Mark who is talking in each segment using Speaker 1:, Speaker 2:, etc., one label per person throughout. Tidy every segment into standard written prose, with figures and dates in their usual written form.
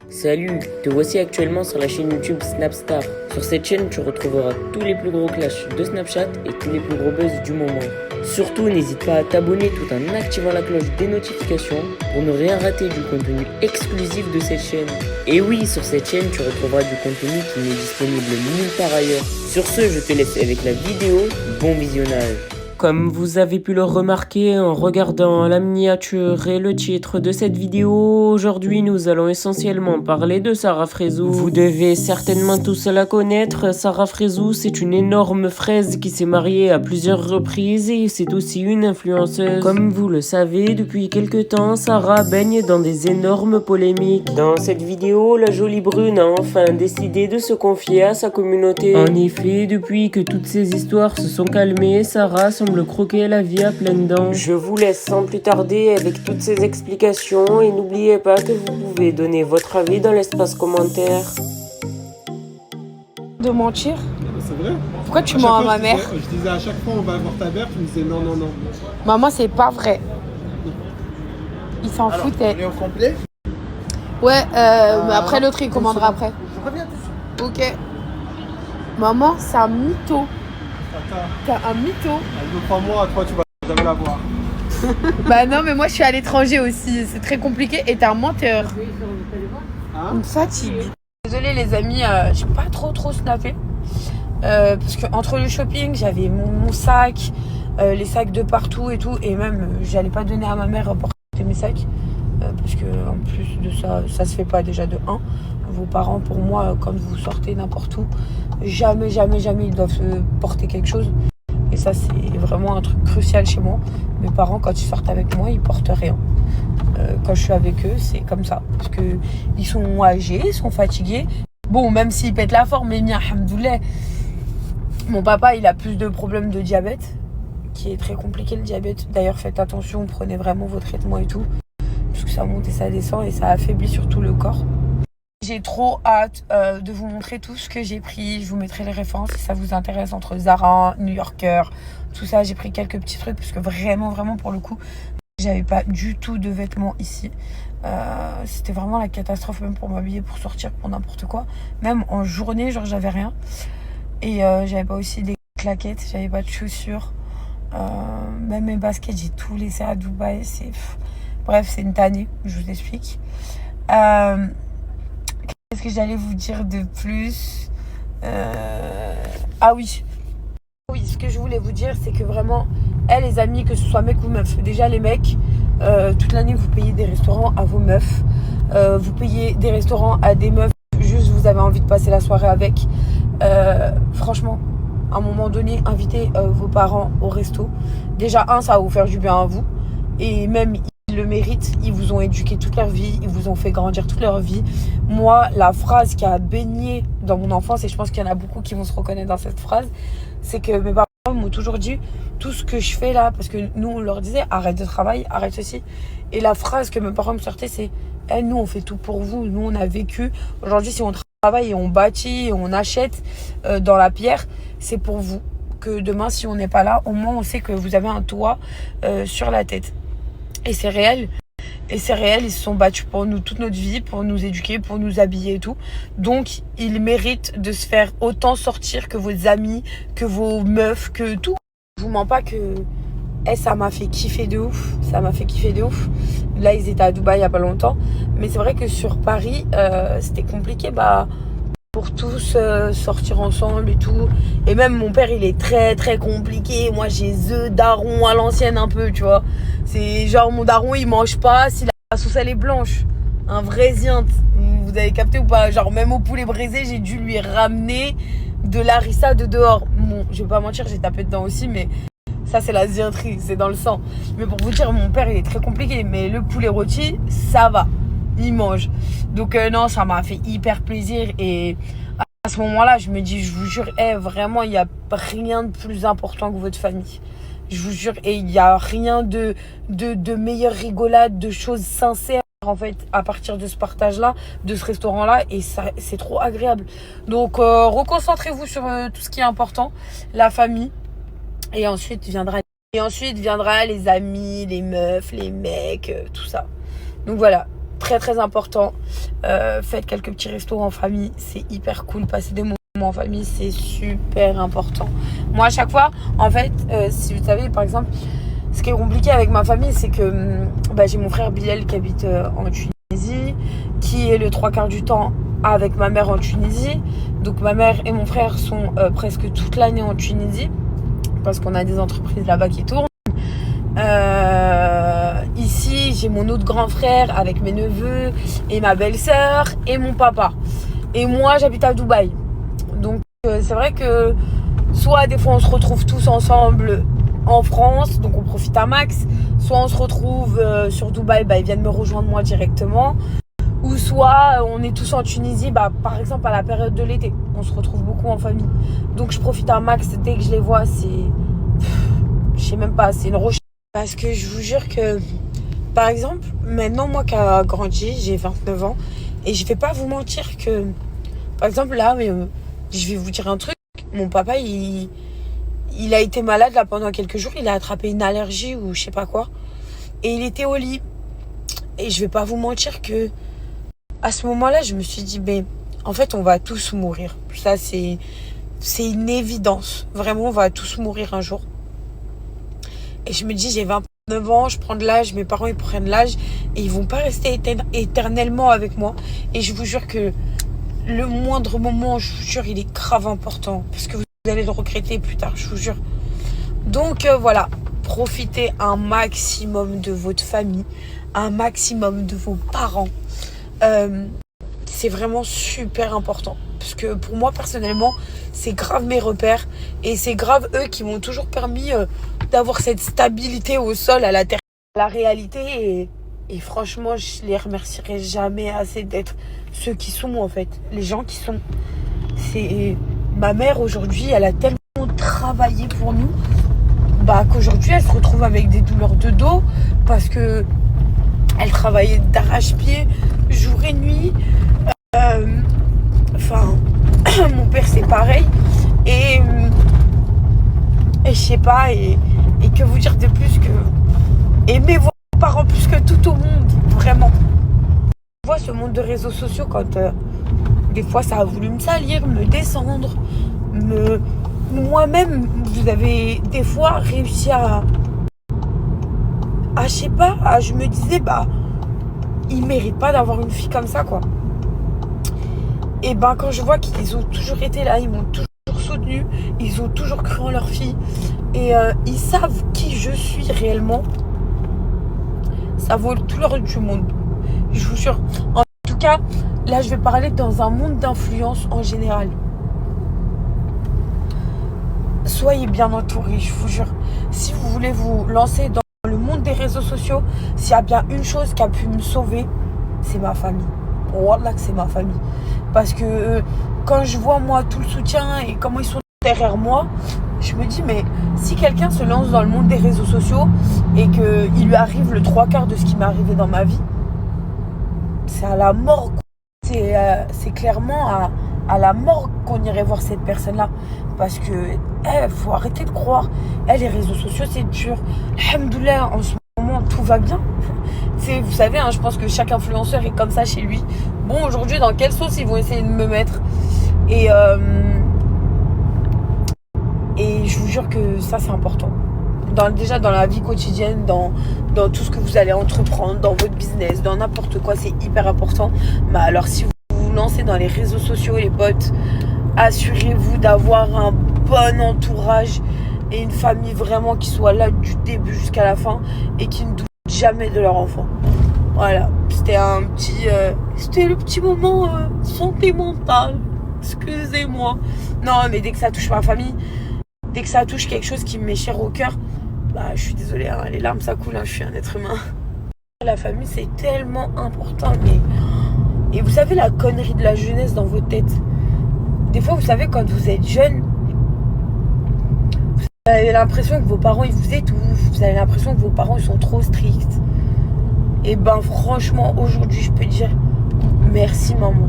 Speaker 1: Salut, te voici actuellement sur la chaîne YouTube Snapstar. Sur cette chaîne, tu retrouveras tous les plus gros clashs de Snapchat et tous les plus gros buzz du moment. Surtout, n'hésite pas à t'abonner tout en activant la cloche des notifications pour ne rien rater du contenu exclusif de cette chaîne. Et oui, sur cette chaîne, tu retrouveras du contenu qui n'est disponible nulle part ailleurs. Sur ce, je te laisse avec la vidéo. Bon visionnage. Comme vous avez pu le remarquer en regardant la miniature et le titre de cette vidéo, aujourd'hui nous allons essentiellement parler de Sarah Frézou. Vous devez certainement tous la connaître. Sarah Frézou, c'est une énorme fraise qui s'est mariée à plusieurs reprises et c'est aussi une influenceuse. Comme vous le savez, depuis quelques temps, Sarah baigne dans des énormes polémiques. Dans cette vidéo, la jolie brune a enfin décidé de se confier à sa communauté. En effet, depuis que toutes ces histoires se sont calmées, Sarah semble croquer la vie à pleines dents. Je vous laisse sans plus tarder avec toutes ces explications et n'oubliez pas que vous pouvez donner votre avis dans l'espace commentaire.
Speaker 2: De mentir?
Speaker 3: C'est vrai?
Speaker 2: Pourquoi tu mens à ma mère?
Speaker 3: Je disais à chaque fois on va voir ta mère, tu me disais non, non, non.
Speaker 2: Maman, c'est pas vrai. Il s'en foutait.
Speaker 3: On est au complet?
Speaker 2: Ouais, mais après l'autre il commandera après.
Speaker 3: Je reviens tout de suite.
Speaker 2: Ok. Maman, c'est un mytho.
Speaker 3: Attends,
Speaker 2: T'as un mytho.
Speaker 3: elle me prend moi, toi tu vas jamais la voir.
Speaker 2: Bah non, mais moi je suis à l'étranger aussi. C'est très compliqué et t'es un menteur.
Speaker 3: Hein?
Speaker 2: Une fatigue. Désolée les amis, j'ai pas trop snappé. Parce que entre le shopping, j'avais mon sac, les sacs de partout et tout. Et même, j'allais pas donner à ma mère porter mes sacs. Parce que en plus de ça, ça se fait pas déjà de 1. Vos parents, pour moi, quand vous sortez n'importe où, jamais ils doivent porter quelque chose. Et ça, c'est vraiment un truc crucial chez moi. Mes parents, quand ils sortent avec moi, ils portent rien. Quand je suis avec eux, c'est comme ça. Parce qu'ils sont âgés, ils sont fatigués. Bon, même s'ils pètent la forme, mais bien, alhamdoulilah. Mon papa, il a plus de problèmes de diabète, qui est très compliqué le diabète. D'ailleurs, faites attention, prenez vraiment vos traitements et tout. Parce que ça monte et ça descend et ça affaiblit surtout le corps. J'ai trop hâte de vous montrer tout ce que j'ai pris. Je vous mettrai les références si ça vous intéresse entre Zara, New Yorker, tout ça. J'ai pris quelques petits trucs parce que vraiment pour le coup, j'avais pas du tout de vêtements ici. C'était vraiment la catastrophe même pour m'habiller, pour sortir, pour n'importe quoi. Même en journée, genre j'avais rien. Et j'avais pas aussi des claquettes, j'avais pas de chaussures. Même mes baskets, j'ai tout laissé à Dubaï. Bref, c'est une tannée, je vous explique. Qu'est-ce que j'allais vous dire de plus? Ah oui, ce que je voulais vous dire, c'est que vraiment, les amis, que ce soit mecs ou meufs, déjà les mecs, toute l'année, vous payez des restaurants à vos meufs. Vous payez des restaurants à des meufs, juste vous avez envie de passer la soirée avec. Franchement, à un moment donné, invitez vos parents au resto. Déjà, ça va vous faire du bien à vous. Et même, ils le méritent. Ils vous ont éduqué toute leur vie. Ils vous ont fait grandir toute leur vie. Moi, la phrase qui a baigné dans mon enfance, et je pense qu'il y en a beaucoup qui vont se reconnaître dans cette phrase, c'est que mes parents m'ont toujours dit tout ce que je fais là, parce que nous, on leur disait arrête de travailler, arrête ceci. Et la phrase que mes parents me sortaient, c'est nous, on fait tout pour vous. Nous, on a vécu. Aujourd'hui, si on travaille et on bâtit et on achète dans la pierre, c'est pour vous. Que demain, si on n'est pas là, au moins, on sait que vous avez un toit sur la tête. Et c'est réel. Et c'est réel, ils se sont battus pour nous toute notre vie, pour nous éduquer, pour nous habiller et tout. Donc, ils méritent de se faire autant sortir que vos amis, que vos meufs, que tout. Je vous mens pas que ça m'a fait kiffer de ouf. Ça m'a fait kiffer de ouf. Là, ils étaient à Dubaï il y a pas longtemps. Mais c'est vrai que sur Paris, c'était compliqué pour tous sortir ensemble et tout. Et même mon père, il est très compliqué. Moi, j'ai the daron à l'ancienne un peu, tu vois. C'est genre mon daron, il mange pas si la sauce elle est blanche. Un vrai zient. Vous avez capté ou pas? Genre même au poulet braisé, j'ai dû lui ramener de l'harissa de dehors. Bon, je vais pas mentir, j'ai tapé dedans aussi, mais ça c'est la zienterie, c'est dans le sang. Mais pour vous dire, mon père, il est très compliqué. Mais le poulet rôti, ça va. Il mange. Donc non, ça m'a fait hyper plaisir. Et à ce moment-là, je me dis, je vous jure, vraiment, il n'y a rien de plus important que votre famille. Je vous jure, et il n'y a rien de meilleure rigolade, de choses sincères, en fait, à partir de ce partage-là, de ce restaurant-là. Et ça, c'est trop agréable. Donc, reconcentrez-vous sur tout ce qui est important, la famille. Et ensuite viendra les amis, les meufs, les mecs, tout ça. Donc voilà. très très important. Faites quelques petits restos en famille, c'est hyper cool. Passer des moments en famille, c'est super important. Moi, à chaque fois, en fait, si vous savez, par exemple, ce qui est compliqué avec ma famille, c'est que j'ai mon frère Bilal qui habite en Tunisie, qui est le 3/4 du temps avec ma mère en Tunisie. Donc ma mère et mon frère sont presque toute l'année en Tunisie parce qu'on a des entreprises là-bas qui tournent. Ici, j'ai mon autre grand frère avec mes neveux et ma belle-sœur et mon papa. Et moi, j'habite à Dubaï. Donc c'est vrai que soit des fois on se retrouve tous ensemble en France, donc on profite un max. Soit on se retrouve sur Dubaï, ils viennent me rejoindre moi directement. Ou soit on est tous en Tunisie, par exemple à la période de l'été. On se retrouve beaucoup en famille. Donc je profite un max dès que je les vois. Je sais même pas, c'est une recherche. Parce que je vous jure que, par exemple, maintenant moi qui a grandi, j'ai 29 ans. Et je vais pas vous mentir que, par exemple là, je vais vous dire un truc. Mon papa, il a été malade là pendant quelques jours. Il a attrapé une allergie ou je sais pas quoi. Et il était au lit. Et je vais pas vous mentir que, à ce moment-là, je me suis dit, en fait, on va tous mourir. Ça, c'est une évidence. Vraiment, on va tous mourir un jour. Et je me dis, j'ai 29 ans, je prends de l'âge, mes parents, ils prennent l'âge. Et ils vont pas rester éternellement avec moi. Et je vous jure que le moindre moment, je vous jure, il est grave important. Parce que vous allez le regretter plus tard, je vous jure. Donc, voilà. Profitez un maximum de votre famille. Un maximum de vos parents. C'est vraiment super important parce que pour moi personnellement c'est grave mes repères et c'est grave eux qui m'ont toujours permis d'avoir cette stabilité au sol, à la terre, à la réalité et franchement je les remercierai jamais assez d'être ceux qui sont en fait, les gens qui sont. C'est ma mère aujourd'hui, elle a tellement travaillé pour nous qu'aujourd'hui elle se retrouve avec des douleurs de dos parce que elle travaillait d'arrache-pied jour et nuit. Mon père c'est pareil. Et je sais pas. Et que vous dire de plus que aimer vos parents plus que tout au monde. Vraiment. Je vois ce monde de réseaux sociaux quand des fois ça a voulu me salir, me descendre. Moi-même, vous avez des fois réussi à je sais pas, je me disais ils méritent pas d'avoir une fille comme ça quoi. Et quand je vois qu'ils ont toujours été là, ils m'ont toujours soutenu, ils ont toujours cru en leur fille et ils savent qui je suis réellement, ça vaut tout l'or du monde, je vous jure. En tout cas, là je vais parler dans un monde d'influence en général. Soyez bien entourés, je vous jure. Si vous voulez vous lancer dans le monde des réseaux sociaux, s'il y a bien une chose qui a pu me sauver, c'est ma famille. Wallah que c'est ma famille. Parce que quand je vois moi tout le soutien et comment ils sont derrière moi, je me dis mais si quelqu'un se lance dans le monde des réseaux sociaux et qu'il lui arrive le 3/4 de ce qui m'est arrivé dans ma vie, c'est à la mort. C'est clairement à la mort qu'on irait voir cette personne-là. Parce que faut arrêter de croire. Les réseaux sociaux, c'est dur. Alhamdoulilah, en ce moment, tout va bien. Vous savez, je pense que chaque influenceur est comme ça chez lui. Bon, aujourd'hui, dans quelle sauce ils vont essayer de me mettre? Et je vous jure que ça, c'est important. Déjà dans la vie quotidienne, dans tout ce que vous allez entreprendre, dans votre business, dans n'importe quoi, c'est hyper important. Mais alors, si vous vous lancez dans les réseaux sociaux, les potes, assurez-vous d'avoir un bon entourage et une famille vraiment qui soit là du début jusqu'à la fin et qui ne doute jamais de leur enfant. Voilà, c'était le petit moment santé mentale. Excusez-moi. Non, mais dès que ça touche ma famille, dès que ça touche quelque chose qui me met cher au cœur, je suis désolée, les larmes ça coule, je suis un être humain. La famille c'est tellement important, et vous savez la connerie de la jeunesse dans votre tête. Des fois, vous savez, quand vous êtes jeune, vous avez l'impression que vos parents ils vous étouffent, vous avez l'impression que vos parents ils sont trop stricts. Et franchement, aujourd'hui, je peux dire merci maman.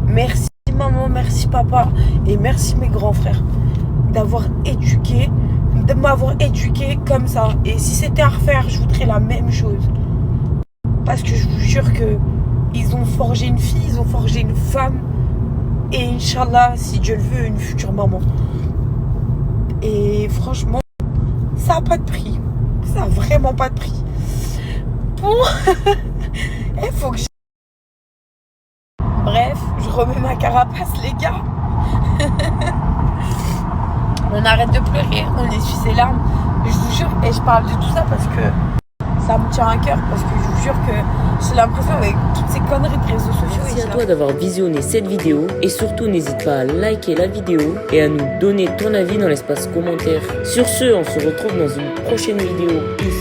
Speaker 2: Merci maman, merci papa et merci mes grands frères de m'avoir éduqué comme ça. Et si c'était à refaire, je voudrais la même chose. parce que je vous jure que ils ont forgé une fille, ils ont forgé une femme et Inch'Allah, si Dieu le veut, une future maman. Et franchement, ça n'a pas de prix. Ça n'a vraiment pas de prix. Bon, il faut que je... Bref, je remets ma carapace, les gars. On arrête de pleurer, on essuie ses larmes. Je vous jure, et je parle de tout ça parce que ça me tient à cœur, parce que je vous jure que j'ai l'impression avec toutes ces conneries de réseaux sociaux.
Speaker 1: Merci à toi d'avoir visionné cette vidéo et surtout n'hésite pas à liker la vidéo et à nous donner ton avis dans l'espace commentaire. Sur ce, on se retrouve dans une prochaine vidéo. Peace.